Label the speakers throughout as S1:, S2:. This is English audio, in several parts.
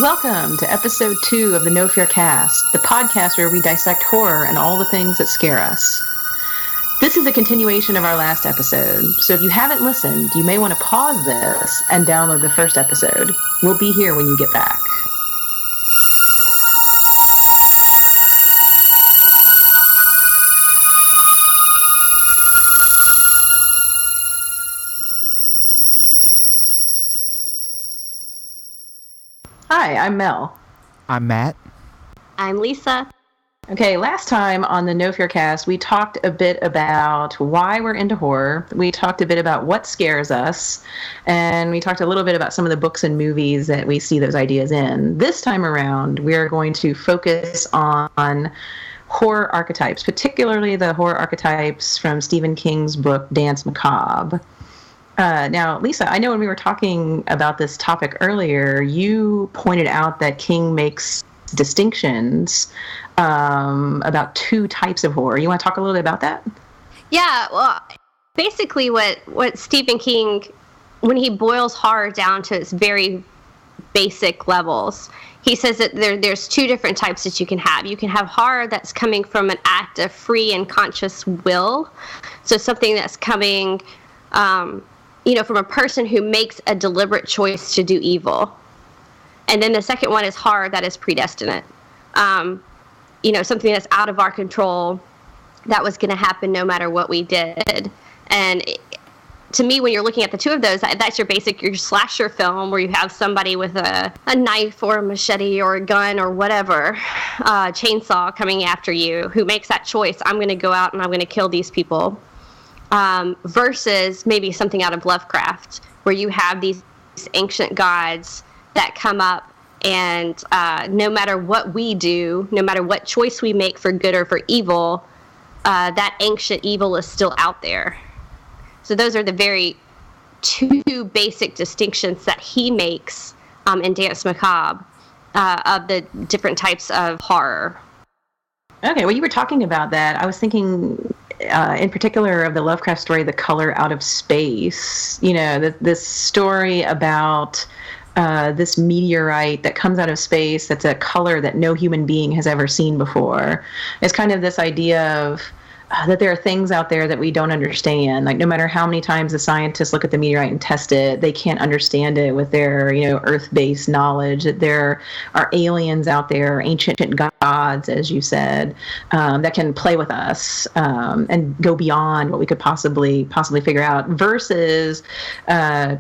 S1: Welcome to episode 2 of the No Fear Cast, the podcast where we dissect horror and all the things that scare us. This is a continuation of our last episode, so if you haven't listened, you may want to pause this and download the first episode. We'll be here when you get back. Hi, I'm Mel.
S2: I'm Matt.
S3: I'm Lisa.
S1: Okay, last time on the No Fear Cast, we talked a bit about why we're into horror. We talked a bit about what scares us, and we talked a little bit about some of the books and movies that we see those ideas in. This time around, we're going to focus on horror archetypes, particularly the horror archetypes from Stephen King's book, Danse Macabre. Now, Lisa, I know when we were talking about this topic earlier, you pointed out that King makes distinctions about 2 types of horror. You want to talk a little bit about that?
S3: Yeah, well, basically what Stephen King, when he boils horror down to its very basic levels, he says that there's 2 different types that you can have. You can have horror that's coming from an act of free and conscious will, so something that's coming from a person who makes a deliberate choice to do evil. And then the second one is horror that is predestinate. Something that's out of our control, that was going to happen no matter what we did. And to me, when you're looking at the 2 of those, that's your slasher film where you have somebody with a knife or a machete or a gun or whatever, chainsaw coming after you, who makes that choice. I'm going to go out and I'm going to kill these people. Versus maybe something out of Lovecraft, where you have these ancient gods that come up, and no matter what we do, no matter what choice we make for good or for evil, that ancient evil is still out there. So those are the very 2 basic distinctions that he makes in Danse Macabre of the different types of horror.
S1: Okay, well, you were talking about that. I was thinking in particular of the Lovecraft story, The Color Out of Space. This story about this meteorite that comes out of space that's a color that no human being has ever seen before. It's kind of this idea of that there are things out there that we don't understand. Like, no matter how many times the scientists look at the meteorite and test it, they can't understand it with their, Earth-based knowledge. That there are aliens out there, ancient gods, as you said, that can play with us and go beyond what we could possibly figure out. Versus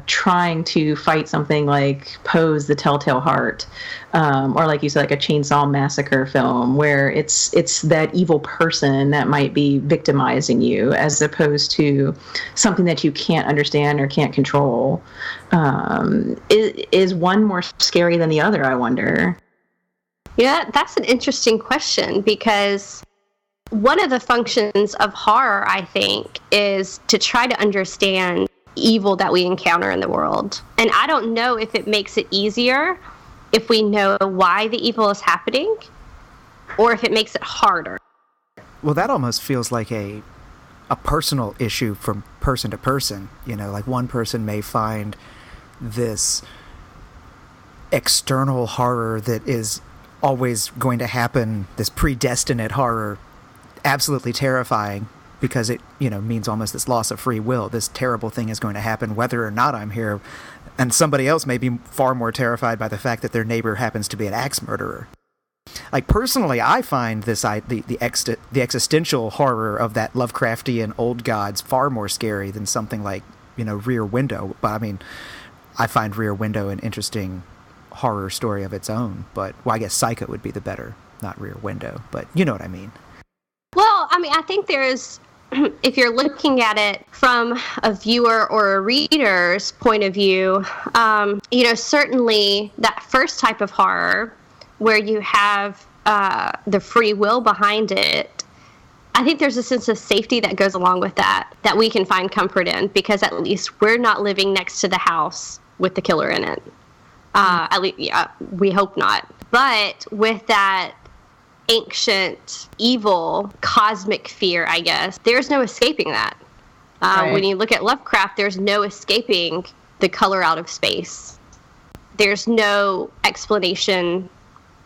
S1: trying to fight something like Poe's The Telltale Heart, or like you said, like a Chainsaw Massacre film, where it's that evil person that might be victimizing you, as opposed to something that you can't understand or can't control. Is one more scary than the other, I wonder?
S3: Yeah, that's an interesting question, because one of the functions of horror, I think, is to try to understand evil that we encounter in the world. And I don't know if it makes it easier if we know why the evil is happening, or if it makes it harder.
S2: Well, that almost feels like a personal issue from person to person. Like one person may find this external horror that is always going to happen, this predestinate horror, absolutely terrifying, because it, means almost this loss of free will. This terrible thing is going to happen whether or not I'm here. And somebody else may be far more terrified by the fact that their neighbor happens to be an axe murderer. Like, personally, I find the existential horror of that Lovecraftian old gods far more scary than something like, Rear Window. But, I find Rear Window an interesting horror story of its own. But, I guess Psycho would be the better, not Rear Window. But you know what I mean.
S3: Well, I think there's, if you're looking at it from a viewer or a reader's point of view, certainly that first type of horror, where you have the free will behind it, I think there's a sense of safety that goes along with that we can find comfort in, because at least we're not living next to the house with the killer in it. At least, we hope not. But with that ancient, evil, cosmic fear, I guess, there's no escaping that. Right. When you look at Lovecraft, there's no escaping the color out of space. there's no explanation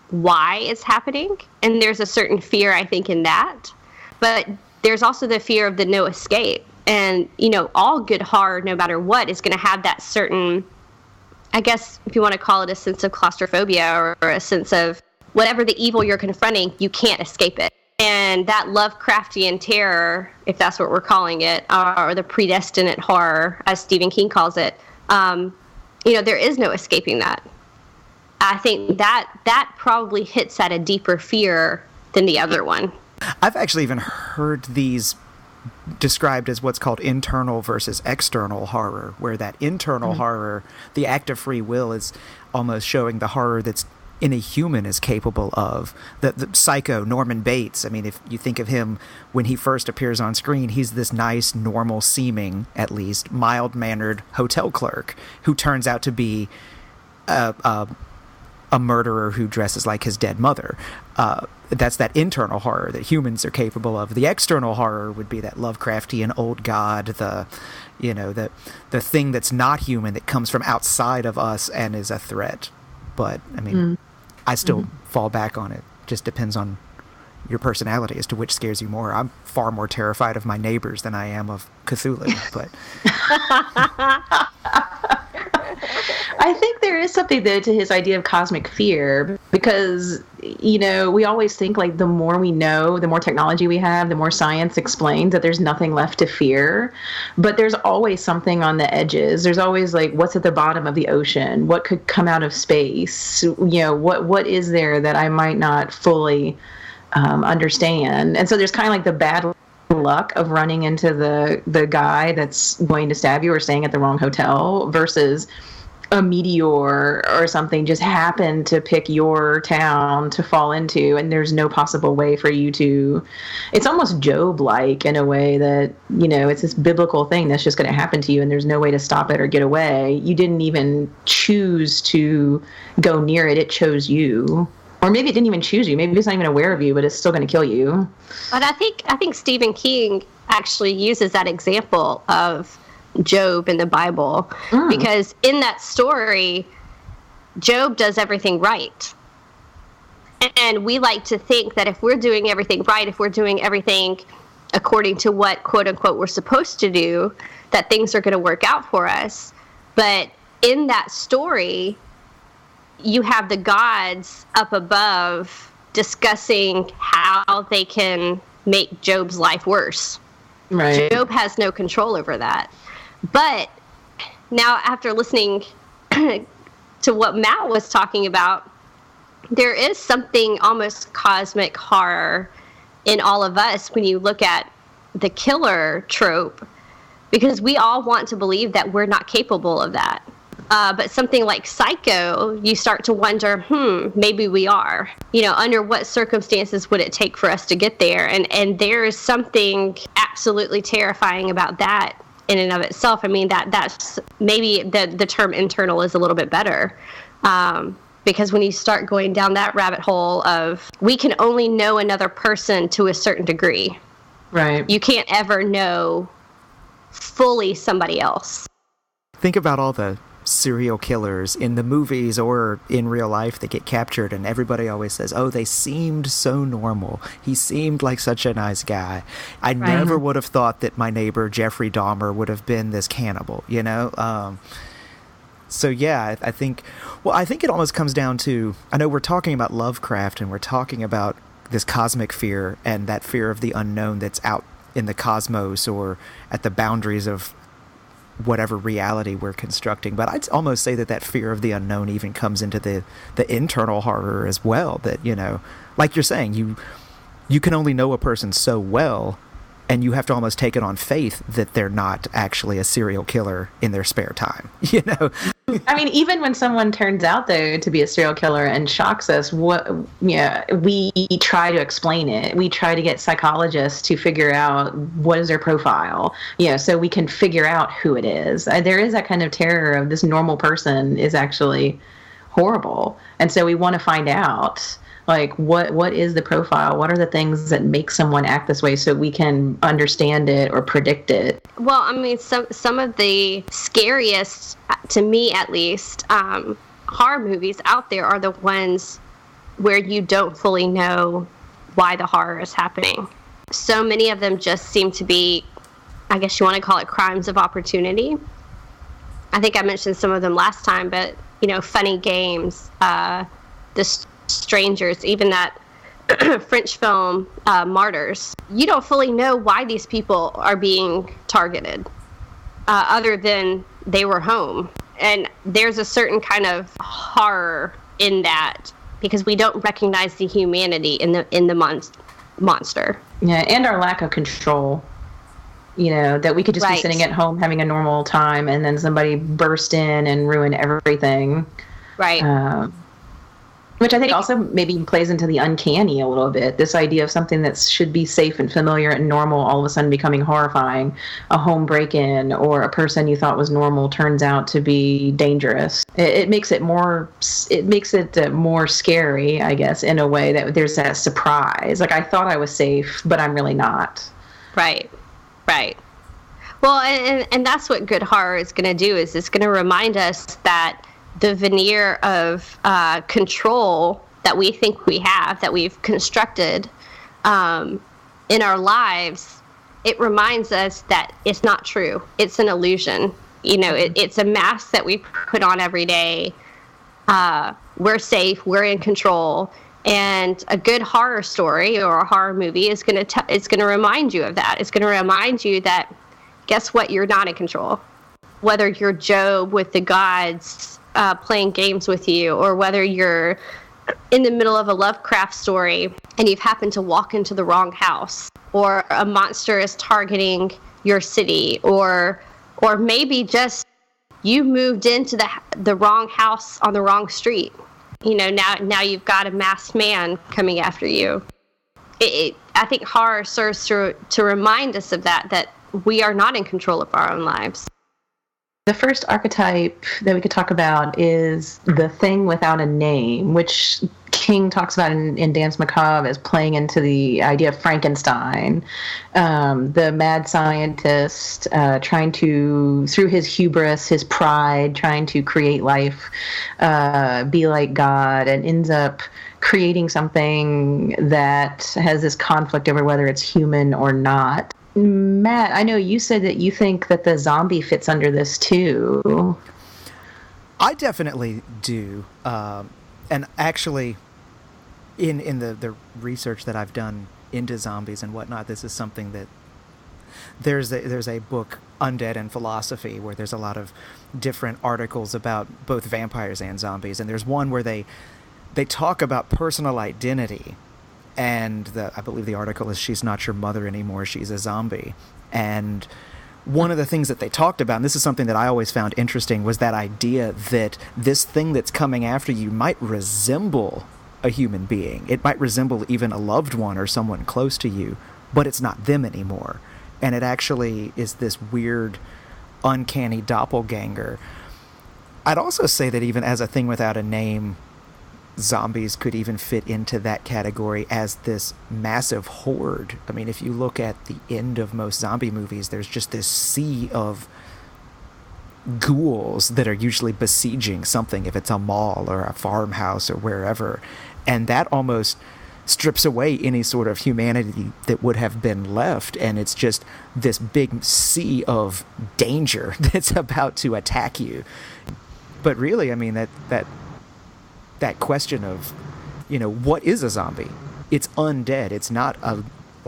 S3: why it's happening. And there's a certain fear, I think, in that. But there's also the fear of the no escape. And, you know, all good horror, no matter what, is going to have that certain, I guess, if you want to call it a sense of claustrophobia or a sense of whatever the evil you're confronting, you can't escape it. And that Lovecraftian terror, if that's what we're calling it, or the predestinate horror, as Stephen King calls it, you know, there is no escaping that. I think that probably hits at a deeper fear than the other one.
S2: I've actually even heard these described as what's called internal versus external horror, where that internal horror, the act of free will, is almost showing the horror that's in a human is capable of. The Psycho, Norman Bates, I mean, if you think of him when he first appears on screen, he's this nice, normal seeming, at least, mild-mannered hotel clerk who turns out to be a murderer who dresses like his dead mother. That's that internal horror that humans are capable of. The external horror would be that Lovecraftian old god, the thing that's not human, that comes from outside of us and is a threat. But, I mean, I still fall back on it. Just depends on your personality as to which scares you more. I'm far more terrified of my neighbors than I am of Cthulhu, but...
S1: I think there is something, though, to his idea of cosmic fear, because, you know, we always think, like, the more we know, the more technology we have, the more science explains that there's nothing left to fear. But there's always something on the edges. There's always, like, what's at the bottom of the ocean? What could come out of space? You know, what is there that I might not fully understand? And so there's kind of like the bad luck of running into the guy that's going to stab you or staying at the wrong hotel versus a meteor or something just happened to pick your town to fall into, and there's no possible way for you to... It's almost Job-like in a way that, you know, it's this biblical thing that's just going to happen to you and there's no way to stop it or get away. You didn't even choose to go near it. It chose you. Or maybe it didn't even choose you. Maybe it's not even aware of you, but it's still going to kill you.
S3: But I think Stephen King actually uses that example of Job in the Bible, because in that story, Job does everything right. And we like to think that if we're doing everything right, if we're doing everything according to what, quote unquote, we're supposed to do, that things are going to work out for us. But in that story, you have the gods up above discussing how they can make Job's life worse.
S1: Right.
S3: Job has no control over that. But now, after listening to what Matt was talking about, there is something almost cosmic horror in all of us when you look at the killer trope, because we all want to believe that we're not capable of that. But something like Psycho, you start to wonder, maybe we are. You know, under what circumstances would it take for us to get there? And there is something absolutely terrifying about that in and of itself. I mean, that's maybe the term internal is a little bit better. Because when you start going down that rabbit hole of, we can only know another person to a certain degree.
S1: Right.
S3: You can't ever know fully somebody else.
S2: Think about all the serial killers in the movies or in real life that get captured, and everybody always says, oh, they seemed so normal. He seemed like such a nice guy. I never would have thought that my neighbor Jeffrey Dahmer would have been this cannibal, you know? So yeah, I think it almost comes down to, I know we're talking about Lovecraft and we're talking about this cosmic fear and that fear of the unknown that's out in the cosmos or at the boundaries of whatever reality we're constructing. But I'd almost say that fear of the unknown even comes into the internal horror as well, that, you know, like you're saying, you can only know a person so well, and you have to almost take it on faith that they're not actually a serial killer in their spare time, you know?
S1: I mean, even when someone turns out, though, to be a serial killer and shocks us, we try to explain it. We try to get psychologists to figure out what is their profile, so we can figure out who it is. There is that kind of terror of this normal person is actually horrible. And so we want to find out, like, what is the profile? What are the things that make someone act this way so we can understand it or predict it? Well,
S3: I mean, some of the scariest, to me at least, horror movies out there are the ones where you don't fully know why the horror is happening. So many of them just seem to be, I guess you want to call it, crimes of opportunity. I think I mentioned some of them last time, but, Funny Games, The Strangers, even that French film, Martyrs. You don't fully know why these people are being targeted, other than they were home. And there's a certain kind of horror in that, because we don't recognize the humanity in the monster.
S1: Yeah, and our lack of control. That we could just be sitting at home having a normal time, and then somebody burst in and ruin everything.
S3: Right.
S1: Which I think also maybe plays into the uncanny a little bit. This idea of something that should be safe and familiar and normal all of a sudden becoming horrifying. A home break-in or a person you thought was normal turns out to be dangerous. It makes it more. It makes it more scary, I guess, in a way that there's that surprise. Like, I thought I was safe, but I'm really not.
S3: Right. Well, and that's what good horror is going to do. Is it's going to remind us that the veneer of control that we think we have, that we've constructed in our lives, it reminds us that it's not true. It's an illusion. It's a mask that we put on every day. We're safe. We're in control. And a good horror story or a horror movie is going to remind you of that. It's going to remind you that, guess what? You're not in control. Whether you're Job with the gods playing games with you, or whether you're in the middle of a Lovecraft story and you've happened to walk into the wrong house, or a monster is targeting your city, or maybe just you moved into the wrong house on the wrong street. Now you've got a masked man coming after you. I think horror serves to remind us of that we are not in control of our own lives.
S1: The first archetype that we could talk about is the thing without a name, which King talks about in Danse Macabre as playing into the idea of Frankenstein, the mad scientist trying to, through his hubris, his pride, trying to create life, be like God, and ends up creating something that has this conflict over whether it's human or not. Matt, I know you said that you think that the zombie fits under this too.
S2: I definitely do. And actually, in the research that I've done into zombies and whatnot, this is something that there's a book, Undead and Philosophy, where there's a lot of different articles about both vampires and zombies. And there's one where they talk about personal identity. And I believe the article is "She's Not Your Mother Anymore, She's a Zombie." And one of the things that they talked about, and this is something that I always found interesting, was that idea that this thing that's coming after you might resemble a human being. It might resemble even a loved one or someone close to you, but it's not them anymore. And it actually is this weird, uncanny doppelganger. I'd also say that even as a thing without a name, zombies could even fit into that category as this massive horde. I mean, if you look at the end of most zombie movies, there's just this sea of ghouls that are usually besieging something, if it's a mall or a farmhouse or wherever. And that almost strips away any sort of humanity that would have been left. And it's just this big sea of danger that's about to attack you. But really, I mean, that question of, what is a zombie? It's undead. It's not a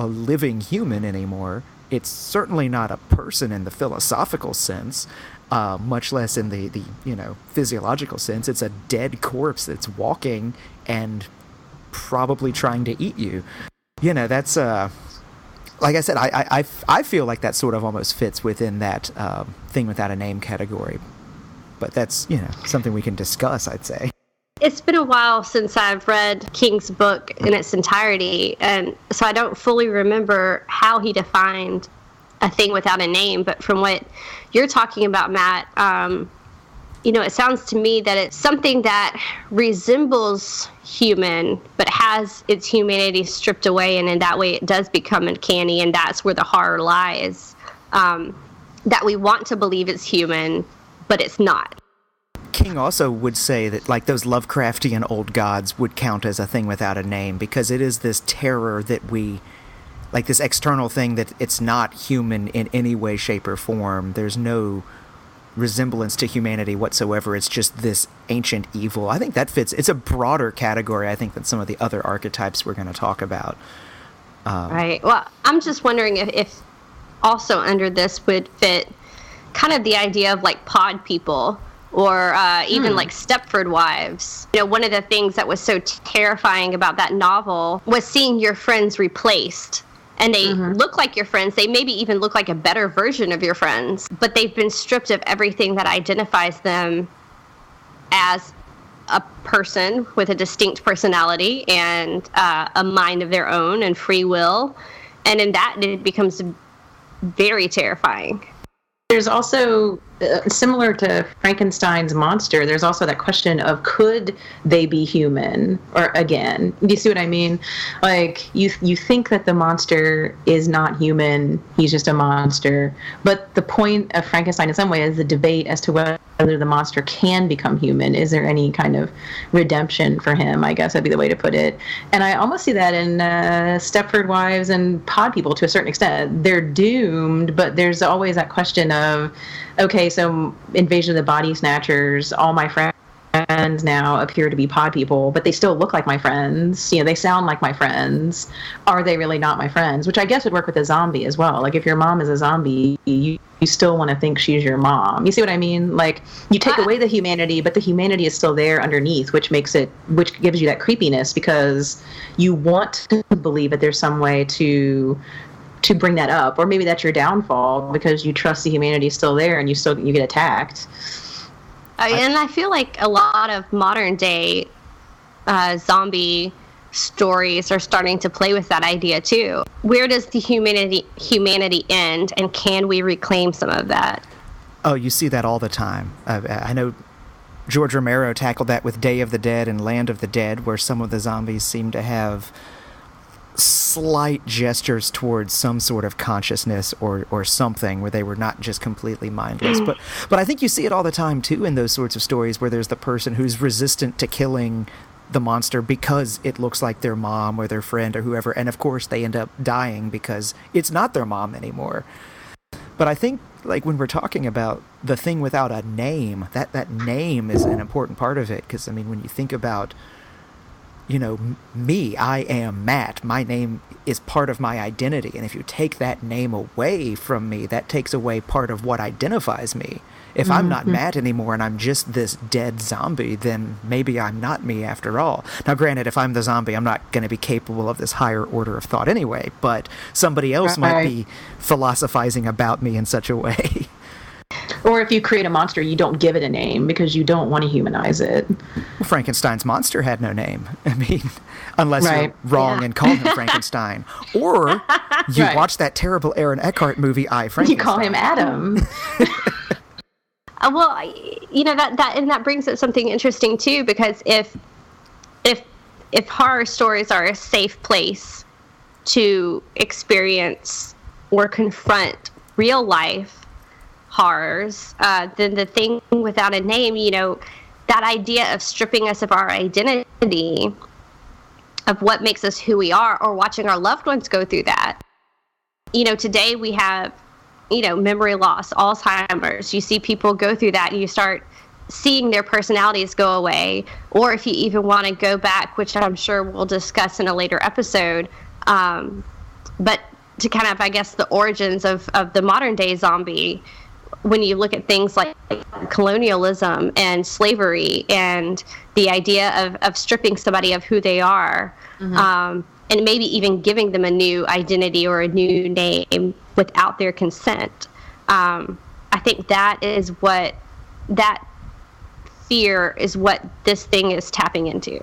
S2: living human anymore. It's certainly not a person in the philosophical sense, much less in the physiological sense. It's a dead corpse that's walking and probably trying to eat you. That's like I said, I feel like that sort of almost fits within that thing without a name category. But that's, something we can discuss, I'd say.
S3: It's been a while since I've read King's book in its entirety, and so I don't fully remember how he defined a thing without a name. But from what you're talking about, Matt, it sounds to me that it's something that resembles human, but has its humanity stripped away, and in that way it does become uncanny, and that's where the horror lies, that we want to believe it's human, but it's not.
S2: King also would say that, like, those Lovecraftian old gods would count as a thing without a name, because it is this terror that we, like, this external thing that it's not human in any way, shape, or form. There's no resemblance to humanity whatsoever. It's just this ancient evil. I think that fits. It's a broader category, I think, than some of the other archetypes we're going to talk about.
S3: Right. Well, I'm just wondering if also under this would fit kind of the idea of like pod people, or even like Stepford Wives. You know, one of the things that was so terrifying about that novel was seeing your friends replaced. And they look like your friends. They maybe even look like a better version of your friends. But they've been stripped of everything that identifies them as a person with a distinct personality and a mind of their own and free will. And in that, it becomes very terrifying.
S1: There's also, similar to Frankenstein's monster, there's also that question of, could they be human? Or again, do you see what I mean? Like, you think that the monster is not human, he's just a monster. But the point of Frankenstein in some way is the debate as to whether the monster can become human. Is there any kind of redemption for him? I guess that'd be the way to put it. And I almost see that in Stepford Wives and Pod People to a certain extent. They're doomed, but there's always that question of, okay, so Invasion of the Body Snatchers, all my friends now appear to be pod people, but they still look like my friends. You know, they sound like my friends. Are they really not my friends? Which I guess would work with a zombie as well. Like, if your mom is a zombie, you still want to think she's your mom. You see what I mean? Like, you take away the humanity, but the humanity is still there underneath, which gives you that creepiness, because you want to believe that there's some way to bring that up, or maybe that's your downfall because you trust the humanity is still there and you get attacked.
S3: And I feel like a lot of modern day zombie stories are starting to play with that idea too. Where does the humanity end, and can we reclaim some of that?
S2: Oh, you see that all the time. I know George Romero tackled that with Day of the Dead and Land of the Dead, where some of the zombies seem to have slight gestures towards some sort of consciousness or something, where they were not just completely mindless. But I think you see it all the time too in those sorts of stories where there's the person who's resistant to killing the monster because it looks like their mom or their friend or whoever, and of course they end up dying because it's not their mom anymore. But I think, like, when we're talking about the thing without a name, that name is an important part of it, because I mean, when you think about, you know, me, I am Matt. My name is part of my identity. And if you take that name away from me, that takes away part of what identifies me. If I'm not Matt anymore and I'm just this dead zombie, then maybe I'm not me after all. Now, granted, if I'm the zombie, I'm not going to be capable of this higher order of thought anyway, but somebody else might be philosophizing about me in such a way.
S1: Or if you create a monster, you don't give it a name because you don't want to humanize it.
S2: Well, Frankenstein's monster had no name. I mean, unless you're wrong and call him Frankenstein. Or you watch that terrible Aaron Eckhart movie, I, Frankenstein.
S1: You call him Adam.
S3: Well, you know, that brings up something interesting too, because if horror stories are a safe place to experience or confront real life horrors, then the thing without a name, you know, that idea of stripping us of our identity, of what makes us who we are, or watching our loved ones go through that. You know, today we have, you know, memory loss, Alzheimer's. You see people go through that, and you start seeing their personalities go away. Or if you even want to go back, which I'm sure we'll discuss in a later episode, but to kind of, I guess, the origins of the modern day zombie, when you look at things like colonialism and slavery and the idea of stripping somebody of who they are, and maybe even giving them a new identity or a new name without their consent. I think that fear is what this thing is tapping into.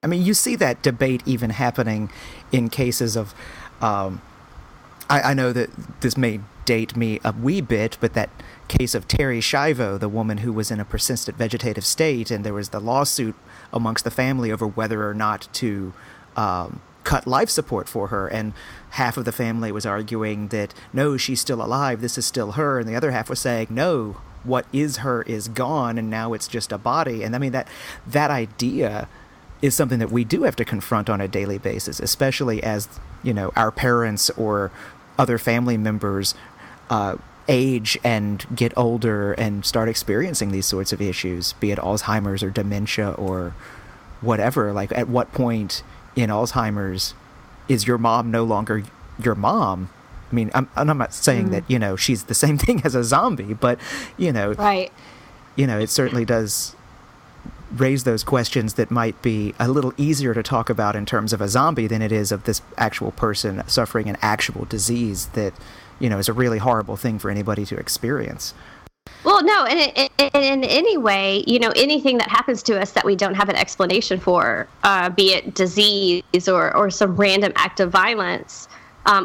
S2: I mean, you see that debate even happening in cases of, I know that this may date me a wee bit, but that case of Terry Schiavo, the woman who was in a persistent vegetative state, and there was the lawsuit amongst the family over whether or not to cut life support for her, and half of the family was arguing that, no, she's still alive, this is still her, and the other half was saying, no, what is her is gone, and now it's just a body. And I mean, that idea is something that we do have to confront on a daily basis, especially as, you know, our parents or other family members age and get older and start experiencing these sorts of issues, be it Alzheimer's or dementia or whatever. Like, at what point in Alzheimer's is your mom no longer your mom? I mean, I'm not saying that, you know, she's the same thing as a zombie, but, you know,
S3: right.
S2: You know, it certainly does raise those questions that might be a little easier to talk about in terms of a zombie than it is of this actual person suffering an actual disease that, you know, is a really horrible thing for anybody to experience.
S3: Well, no, and in any way, you know, anything that happens to us that we don't have an explanation for, be it disease or some random act of violence,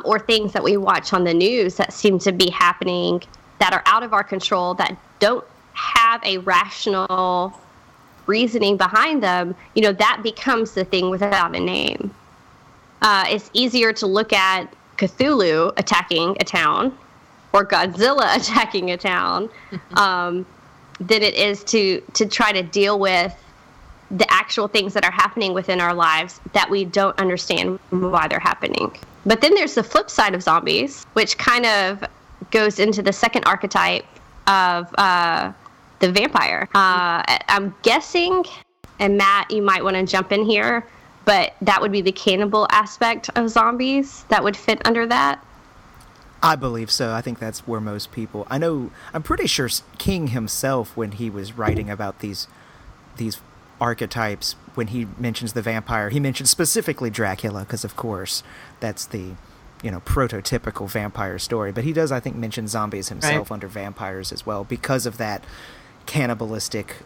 S3: or things that we watch on the news that seem to be happening that are out of our control, that don't have a rational reasoning behind them, you know, that becomes the thing without a name. It's easier to look at Cthulhu attacking a town or Godzilla attacking a town than it is to try to deal with the actual things that are happening within our lives that we don't understand why they're happening. But then there's the flip side of zombies, which kind of goes into the second archetype of the vampire. I'm guessing, and Matt, you might want to jump in here, but that would be the cannibal aspect of zombies that would fit under that.
S2: I believe so. I think that's where most people... I'm pretty sure King himself, when he was writing about these archetypes, when he mentions the vampire, he mentions specifically Dracula, because of course that's the, you know, prototypical vampire story. But he does, I think, mention zombies himself under vampires as well, because of that cannibalistic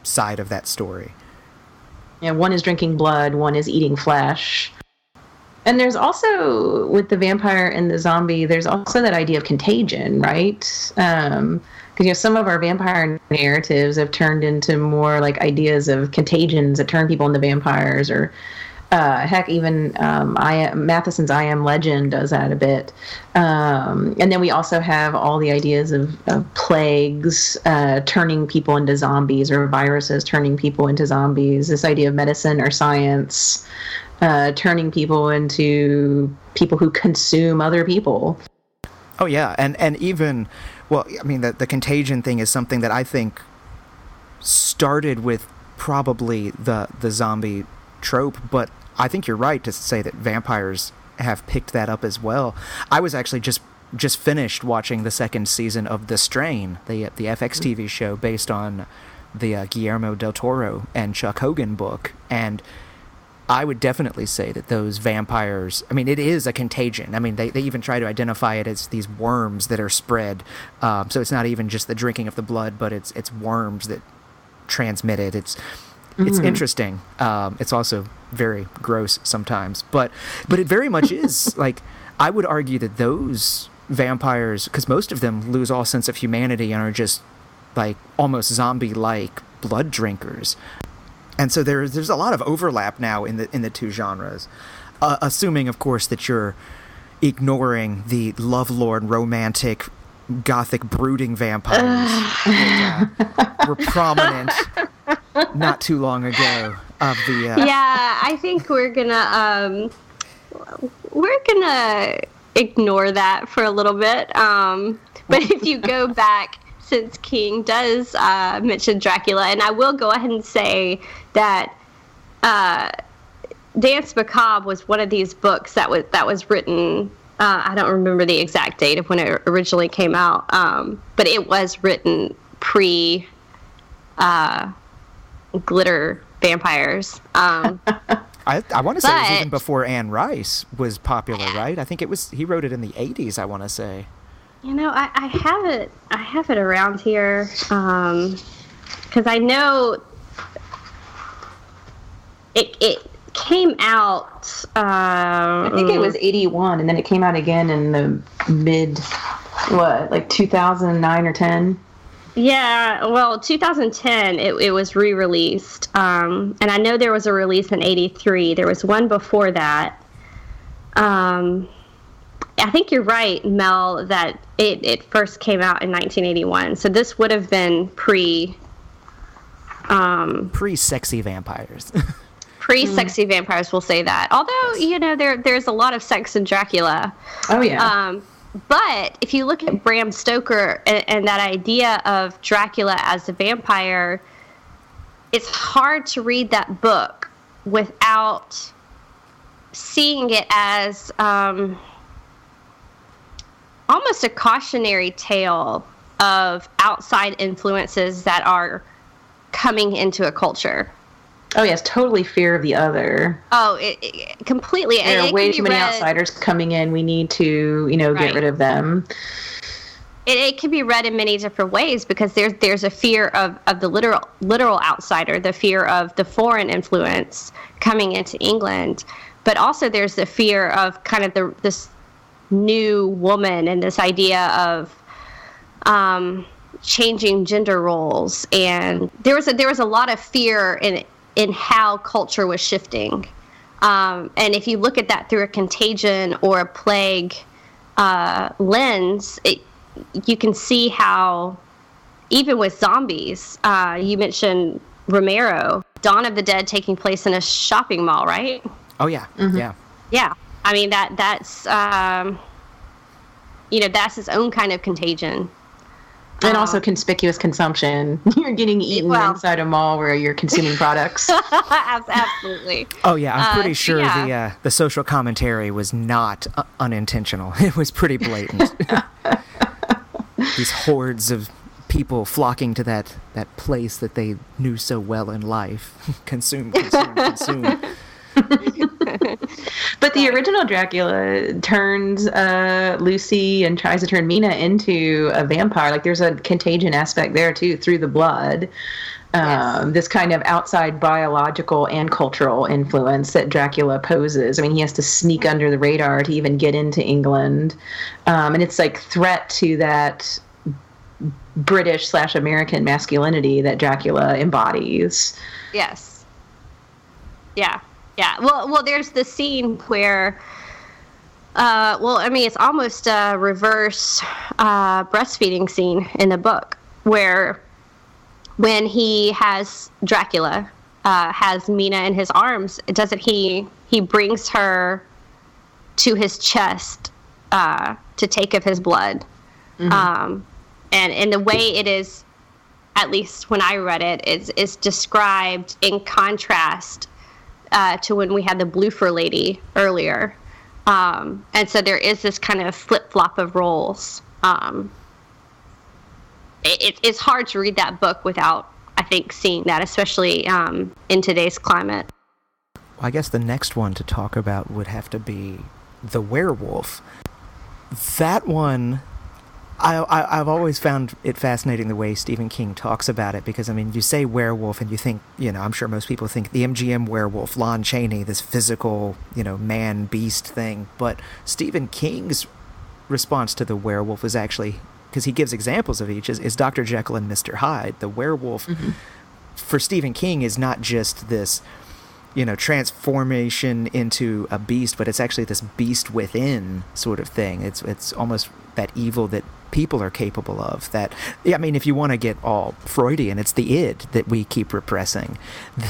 S2: side of that story.
S1: Yeah, one is drinking blood, one is eating flesh. And there's also, with the vampire and the zombie, there's also that idea of contagion, right? Because, you know, some of our vampire narratives have turned into more like ideas of contagions that turn people into vampires, or heck, even Matheson's I Am Legend does that a bit. And then we also have all the ideas of plagues turning people into zombies, or viruses turning people into zombies. This idea of medicine or science turning people into people who consume other people.
S2: Oh, yeah. And even, well, I mean, the contagion thing is something that I think started with probably the zombie trope, but I think you're right to say that vampires have picked that up as well. I was actually just finished watching the second season of The Strain, the FX TV show based on the Guillermo del Toro and Chuck Hogan book, and I would definitely say that those vampires, I mean, it is a contagion. I mean, they even try to identify it as these worms that are spread. So it's not even just the drinking of the blood, but it's worms that transmit it. It's interesting. It's also very gross sometimes, but it very much is. Like, I would argue that those vampires, because most of them lose all sense of humanity and are just like almost zombie-like blood drinkers. And so there's a lot of overlap now in the two genres, assuming, of course, that you're ignoring the lovelorn, romantic, gothic, brooding vampires that were prominent not too long ago.
S3: Yeah, I think we're gonna ignore that for a little bit. But if you go back, since King does mention Dracula, and I will go ahead and say that Danse Macabre was one of these books that was written. I don't remember the exact date of when it originally came out, but it was written pre glitter vampires. I
S2: want to say it was even before Anne Rice was popular, right? I think he wrote it in the 80s, I want to say.
S3: You know, I have it around here, because I know it came out.
S1: I think it was 81, and then it came out again in the mid, like 2009 or 10.
S3: Yeah, well, 2010 it was re-released, and I know there was a release in 83. There was one before that. I think you're right, Mel, that it first came out in 1981. So this would have been
S2: pre-sexy vampires.
S3: Pre-sexy vampires, we'll say that. Although, there's a lot of sex in Dracula.
S1: Oh, yeah.
S3: But if you look at Bram Stoker and that idea of Dracula as a vampire, it's hard to read that book without seeing it as almost a cautionary tale of outside influences that are coming into a culture.
S1: Oh, yes, totally fear of the other.
S3: Oh, it completely.
S1: There are way too many outsiders coming in. We need to, get rid of them.
S3: It can be read in many different ways because there's a fear of the literal outsider, the fear of the foreign influence coming into England, but also there's the fear of kind of this new woman and this idea of changing gender roles, and there was a lot of fear in how culture was shifting. And if you look at that through a contagion or a plague lens, you can see how, even with zombies, you mentioned Romero, Dawn of the Dead taking place in a shopping mall, right?
S2: Oh, yeah. Mm-hmm. Yeah.
S3: Yeah. I mean, that's its own kind of contagion.
S1: And also conspicuous consumption. You're getting eaten inside a mall where you're consuming products.
S3: Absolutely.
S2: Oh, yeah. I'm pretty sure the social commentary was not unintentional. It was pretty blatant. These hordes of people flocking to that place that they knew so well in life. Consume.
S1: But the original Dracula turns Lucy and tries to turn Mina into a vampire. Like, there's a contagion aspect there, too, through the blood. Yes. This kind of outside biological and cultural influence that Dracula poses. I mean, he has to sneak under the radar to even get into England. And it's like threat to that British/American masculinity that Dracula embodies.
S3: Yes. Yeah. Yeah. Well, there's the scene where, it's almost a reverse breastfeeding scene in the book where when he has Dracula has Mina in his arms, he brings her to his chest to take of his blood. Mm-hmm. And in the way it is, at least when I read it, is described in contrast to when we had the Bloofer lady earlier. And so there is this kind of flip-flop of roles. It's hard to read that book without, I think, seeing that, especially in today's climate.
S2: Well, I guess the next one to talk about would have to be The Werewolf. That one, I've always found it fascinating the way Stephen King talks about it, because, I mean, you say werewolf and you think, I'm sure most people think the MGM werewolf, Lon Chaney, this physical, man-beast thing. But Stephen King's response to the werewolf is actually, because he gives examples of each, is Dr. Jekyll and Mr. Hyde. The werewolf, mm-hmm. for Stephen King, is not just this, transformation into a beast, but it's actually this beast within sort of thing. It's almost that evil that people are capable of. That, if you want to get all Freudian, it's the id that we keep repressing.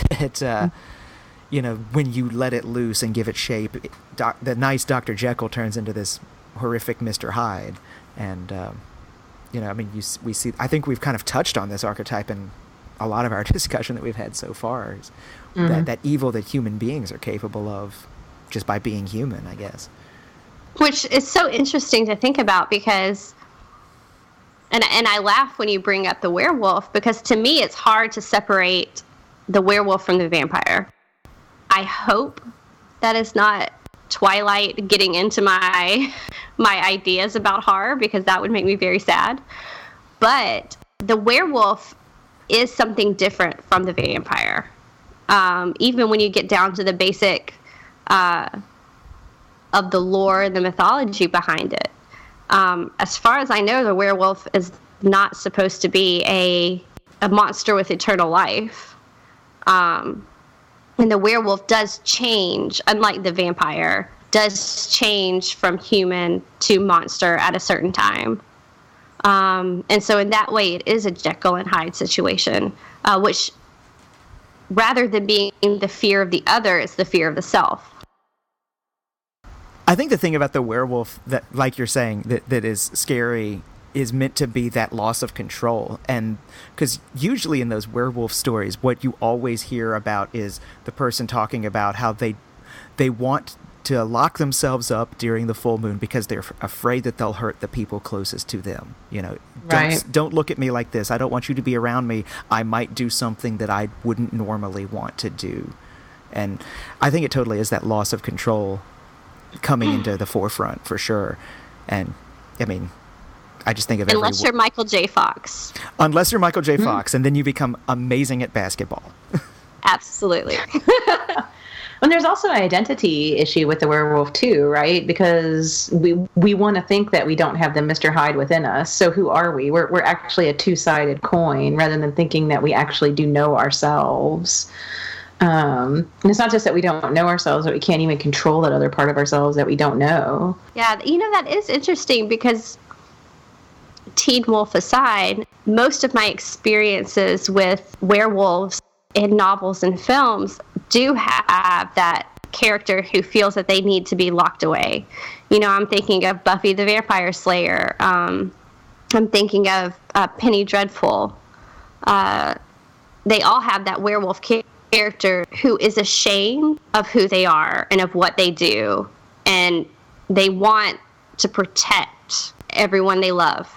S2: That, when you let it loose and give it shape, the nice Dr. Jekyll turns into this horrific Mr. Hyde. And, we see, I think we've kind of touched on this archetype in a lot of our discussion that we've had so far, is mm-hmm. that evil that human beings are capable of just by being human, I guess.
S3: Which is so interesting to think about, because, and I laugh when you bring up the werewolf, because to me it's hard to separate the werewolf from the vampire. I hope that is not Twilight getting into my ideas about horror, because that would make me very sad. But the werewolf is something different from the vampire. Even when you get down to the basic of the lore and the mythology behind it. As far as I know, the werewolf is not supposed to be a monster with eternal life. And the werewolf does change, unlike the vampire. does change from human to monster at a certain time. And so in that way, it is a Jekyll and Hyde situation, which rather than being the fear of the other, it's the fear of the self.
S2: I think the thing about the werewolf that, like you're saying, that is scary is meant to be that loss of control. And because usually in those werewolf stories, what you always hear about is the person talking about how they want to lock themselves up during the full moon because they're afraid that they'll hurt the people closest to them. You know, don't look at me like this. I don't want you to be around me. I might do something that I wouldn't normally want to do. And I think it totally is that loss of control coming into the forefront for sure. And I mean, I just think of
S3: unless you're Michael J. Fox.
S2: Unless you're Michael J. Fox, and then you become amazing at basketball.
S3: Absolutely.
S1: And there's also an identity issue with the werewolf too, right? Because we want to think that we don't have the Mr. Hyde within us. So who are we? We're actually a two-sided coin, rather than thinking that we actually do know ourselves. And it's not just that we don't know ourselves, but we can't even control that other part of ourselves that we don't know.
S3: Yeah, that is interesting because, Teen Wolf aside, most of my experiences with werewolves in novels and films do have that character who feels that they need to be locked away. You know, I'm thinking of Buffy the Vampire Slayer. I'm thinking of Penny Dreadful. They all have that werewolf character who is ashamed of who they are and of what they do, and they want to protect everyone they love.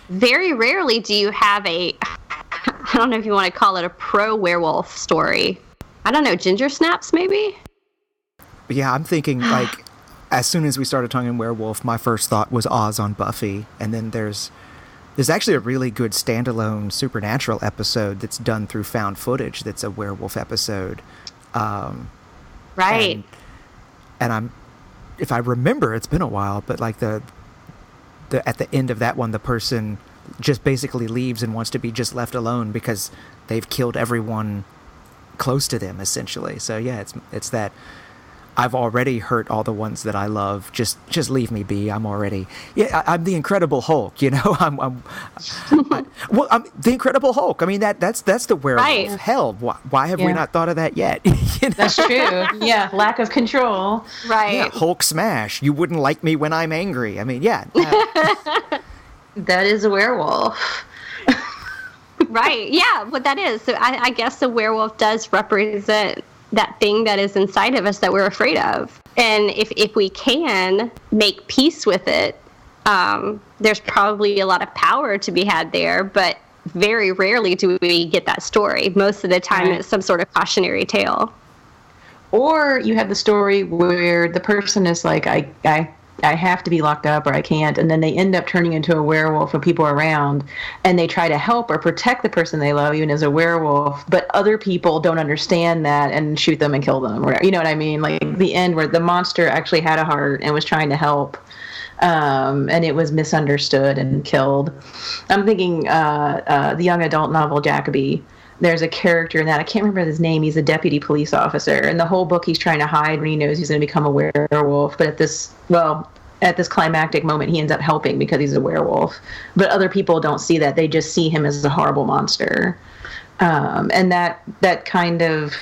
S3: Very rarely do you have I don't know if you want to call it a pro-werewolf story. I don't know, Ginger Snaps maybe?
S2: Yeah, I'm thinking like as soon as we started talking werewolf, my first thought was Oz on Buffy, and then there's actually a really good standalone Supernatural episode that's done through found footage that's a werewolf episode.
S3: Right.
S2: And if I remember, it's been a while, but like the at the end of that one, the person just basically leaves and wants to be just left alone because they've killed everyone close to them, essentially. So yeah, it's that I've already hurt all the ones that I love. Just leave me be. I'm the Incredible Hulk. You know, I'm the Incredible Hulk. I mean, that's the werewolf.
S3: Right.
S2: Hell, why have we not thought of that yet? You know?
S1: That's true. Yeah, lack of control.
S3: Right.
S2: Yeah, Hulk smash. You wouldn't like me when I'm angry. I mean, yeah.
S1: That is a werewolf.
S3: Right. Yeah, what that is. So I guess the werewolf does represent that thing that is inside of us that we're afraid of. And if we can make peace with it, there's probably a lot of power to be had there, but very rarely do we get that story. Most of the time it's some sort of cautionary tale.
S1: Or you have the story where the person is like, I have to be locked up or I can't, and then they end up turning into a werewolf when people are around, and they try to help or protect the person they love even as a werewolf, but other people don't understand that and shoot them and kill them, or you know what I mean? Like the end where the monster actually had a heart and was trying to help, and it was misunderstood and killed. I'm thinking the young adult novel Jacoby. There's a character in that, I can't remember his name, he's a deputy police officer, and the whole book he's trying to hide when he knows he's going to become a werewolf, but at this climactic moment he ends up helping because he's a werewolf. But other people don't see that, they just see him as a horrible monster. And that kind of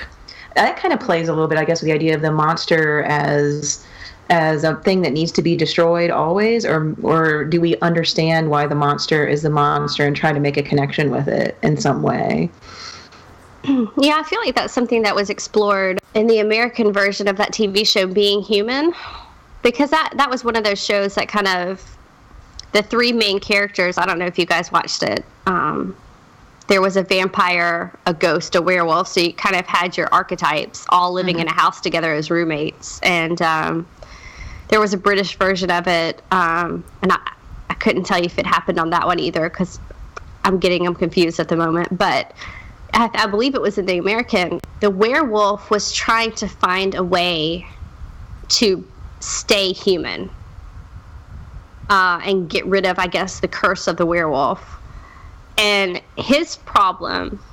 S1: plays a little bit, I guess, with the idea of the monster as a thing that needs to be destroyed always, or do we understand why the monster is the monster and try to make a connection with it in some way?
S3: Yeah, I feel like that's something that was explored in the American version of that TV show, Being Human, because that was one of those shows that kind of, the three main characters, I don't know if you guys watched it, there was a vampire, a ghost, a werewolf, so you kind of had your archetypes all living in a house together as roommates, and there was a British version of it, and I couldn't tell you if it happened on that one either, because I'm getting them confused at the moment, but I believe it was in the American. The werewolf was trying to find a way to stay human and get rid of, I guess, the curse of the werewolf. And his problem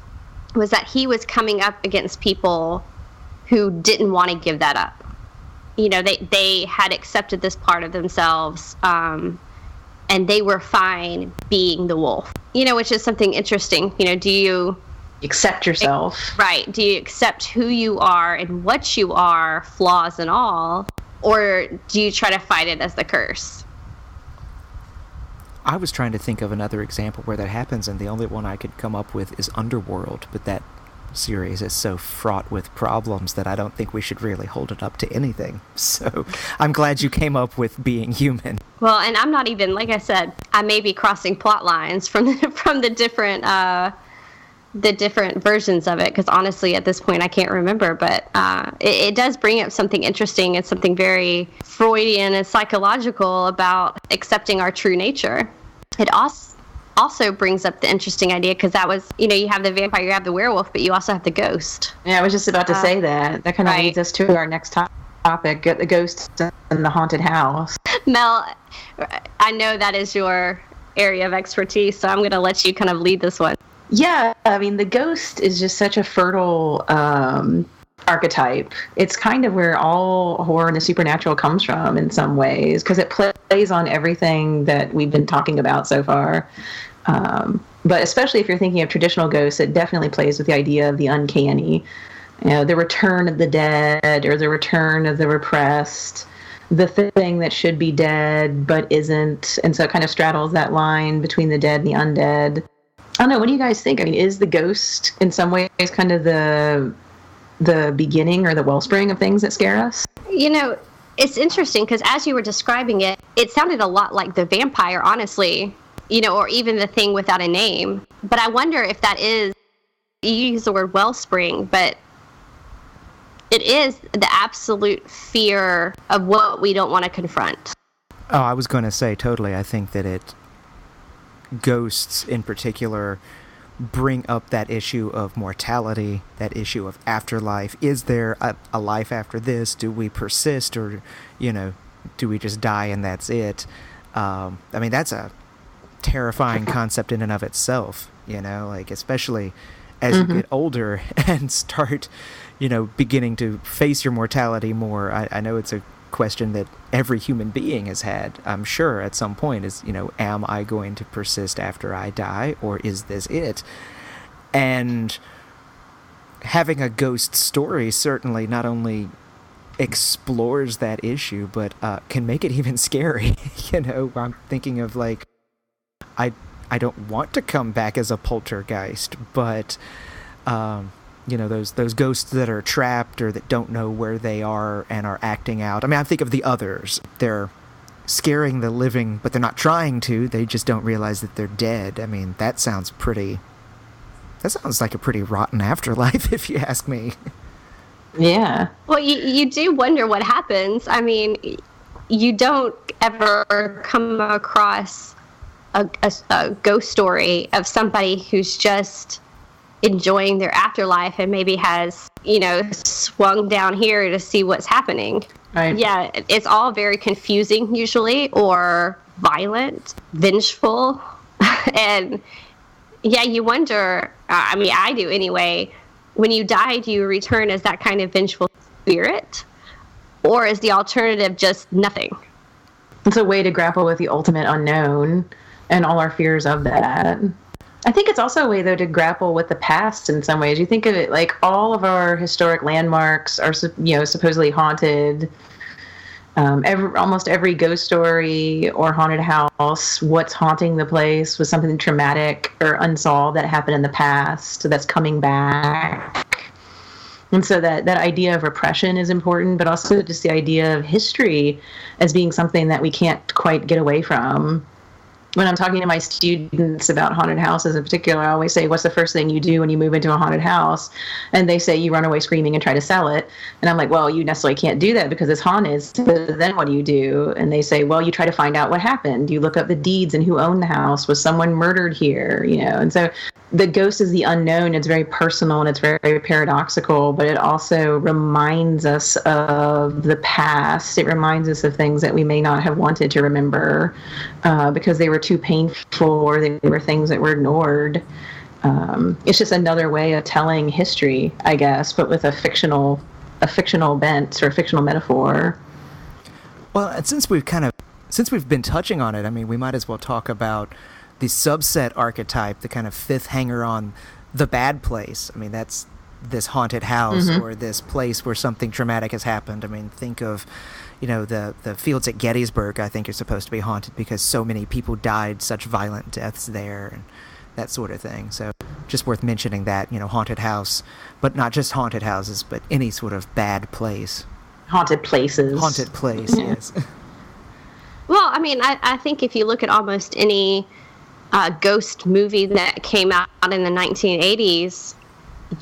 S3: was that he was coming up against people who didn't want to give that up. they had accepted this part of themselves, and they were fine being the wolf, which is something interesting. Do you
S1: accept yourself?
S3: Right. Do you accept who you are and what you are, flaws and all, or do you try to fight it as the curse?
S2: I was trying to think of another example where that happens, and the only one I could come up with is Underworld, but that series is so fraught with problems that I don't think we should really hold it up to anything. So I'm glad you came up with Being Human.
S3: Well, and I'm not even, like I said, I may be crossing plot lines from the different versions of it, because honestly at this point I can't remember, but it does bring up something interesting and something very Freudian and psychological about accepting our true nature. It also brings up the interesting idea, because that was, you have the vampire, you have the werewolf, but you also have the ghost.
S1: Yeah, I was just about to say that kind of leads us to our next topic, the ghosts in the haunted house.
S3: Mel, I know that is your area of expertise, so I'm going to let you kind of lead this one.
S1: Yeah, I mean, the ghost is just such a fertile archetype. It's kind of where all horror and the supernatural comes from in some ways, because it plays on everything that we've been talking about so far. But especially if you're thinking of traditional ghosts, it definitely plays with the idea of the uncanny, the return of the dead or the return of the repressed, the thing that should be dead but isn't. And so it kind of straddles that line between the dead and the undead. I don't know. What do you guys think? I mean, is the ghost in some ways kind of the beginning or the wellspring of things that scare us?
S3: It's interesting, because as you were describing it, it sounded a lot like the vampire, honestly, or even the thing without a name. But I wonder if that is, you use the word wellspring, but it is the absolute fear of what we don't want to confront.
S2: Oh, I was going to say, totally. I think that ghosts in particular bring up that issue of mortality, that issue of afterlife. Is there a life after this? Do we persist, or do we just die and that's it? I mean, that's a terrifying concept in and of itself, especially as you get older and start beginning to face your mortality more. I know it's a question that every human being has had, I'm sure, at some point, is, am I going to persist after I die, or is this it? And having a ghost story certainly not only explores that issue, but can make it even scary. I'm thinking of, like, I don't want to come back as a poltergeist, but those ghosts that are trapped or that don't know where they are and are acting out. I mean, I think of The Others. They're scaring the living, but they're not trying to. They just don't realize that they're dead. I mean, that sounds like a pretty rotten afterlife, if you ask me.
S1: Yeah.
S3: Well, you do wonder what happens. I mean, you don't ever come across a ghost story of somebody who's just enjoying their afterlife and maybe has, swung down here to see what's happening.
S1: Right.
S3: Yeah, it's all very confusing usually, or violent, vengeful. And yeah, you wonder, I mean, I do anyway, when you die, do you return as that kind of vengeful spirit? Or is the alternative just nothing?
S1: It's a way to grapple with the ultimate unknown and all our fears of that. I think it's also a way, though, to grapple with the past in some ways. You think of it like all of our historic landmarks are, supposedly haunted. Almost every ghost story or haunted house, what's haunting the place was something traumatic or unsolved that happened in the past that's coming back. And so that idea of repression is important, but also just the idea of history as being something that we can't quite get away from. When I'm talking to my students about haunted houses in particular, I always say, what's the first thing you do when you move into a haunted house? And they say, you run away screaming and try to sell it. And I'm like, well, you necessarily can't do that because it's haunted. So then what do you do? And they say, well, you try to find out what happened. You look up the deeds and who owned the house. Was someone murdered here? And so the ghost is the unknown. It's very personal and it's very, very paradoxical, but it also reminds us of the past. It reminds us of things that we may not have wanted to remember because they were too painful or they were things that were ignored. It's just another way of telling history, I guess, but with a fictional bent or a fictional metaphor.
S2: Well, and since we've been touching on it, I mean, we might as well talk about the subset archetype, the kind of fifth hanger on the bad place. I mean, that's this haunted house or this place where something traumatic has happened. I mean, think of, the fields at Gettysburg, I think, are supposed to be haunted because so many people died such violent deaths there and that sort of thing. So just worth mentioning that, haunted house, but not just haunted houses, but any sort of bad place.
S1: Haunted places.
S2: Haunted place, yes.
S3: Well, I mean, I think if you look at almost any ghost movie that came out in the 1980s,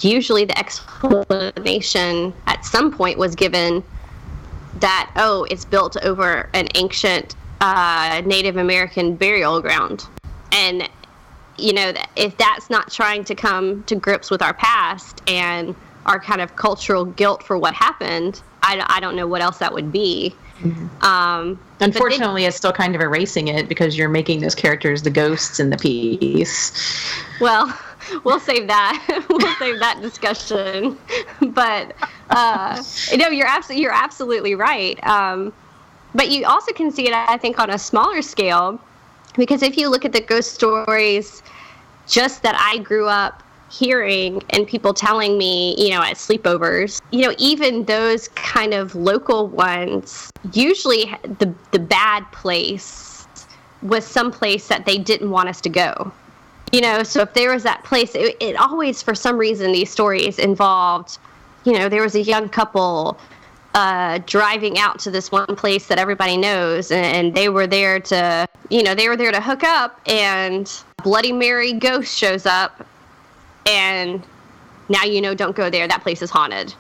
S3: usually the explanation at some point was given that, it's built over an ancient Native American burial ground. And, if that's not trying to come to grips with our past and our kind of cultural guilt for what happened, I don't know what else that would be. Mm-hmm.
S1: Unfortunately, it's still kind of erasing it because you're making those characters the ghosts in the piece.
S3: Well, we'll save that. We'll save that discussion. But you're absolutely right. But you also can see it, I think, on a smaller scale, because if you look at the ghost stories just that I grew up hearing and people telling me, at sleepovers, even those kind of local ones, usually the bad place was some place that they didn't want us to go. So if there was that place, it always, for some reason, these stories involved, there was a young couple driving out to this one place that everybody knows, and they were there to, hook up, and Bloody Mary ghost shows up, and now don't go there. That place is haunted.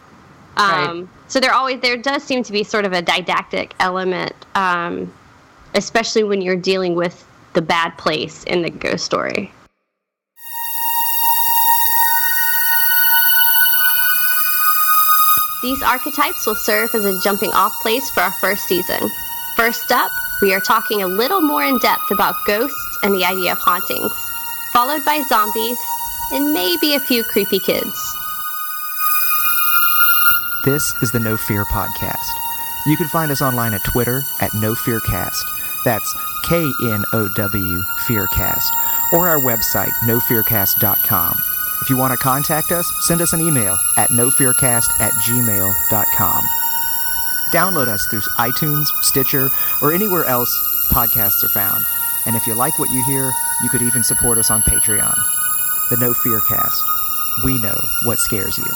S1: Right.
S3: So there does seem to be sort of a didactic element, especially when you're dealing with the bad place in the ghost story. These archetypes will serve as a jumping off place for our first season. First up, we are talking a little more in depth about ghosts and the idea of hauntings, followed by zombies and maybe a few creepy kids.
S2: This is the No Fear Podcast. You can find us online at Twitter at NoFearCast. That's KNOW Fearcast. Or our website, nofearcast.com. If you want to contact us, send us an email at nofearcast@gmail.com. Download us through iTunes, Stitcher, or anywhere else podcasts are found. And if you like what you hear, you could even support us on Patreon. The No Fear Cast. We know what scares you.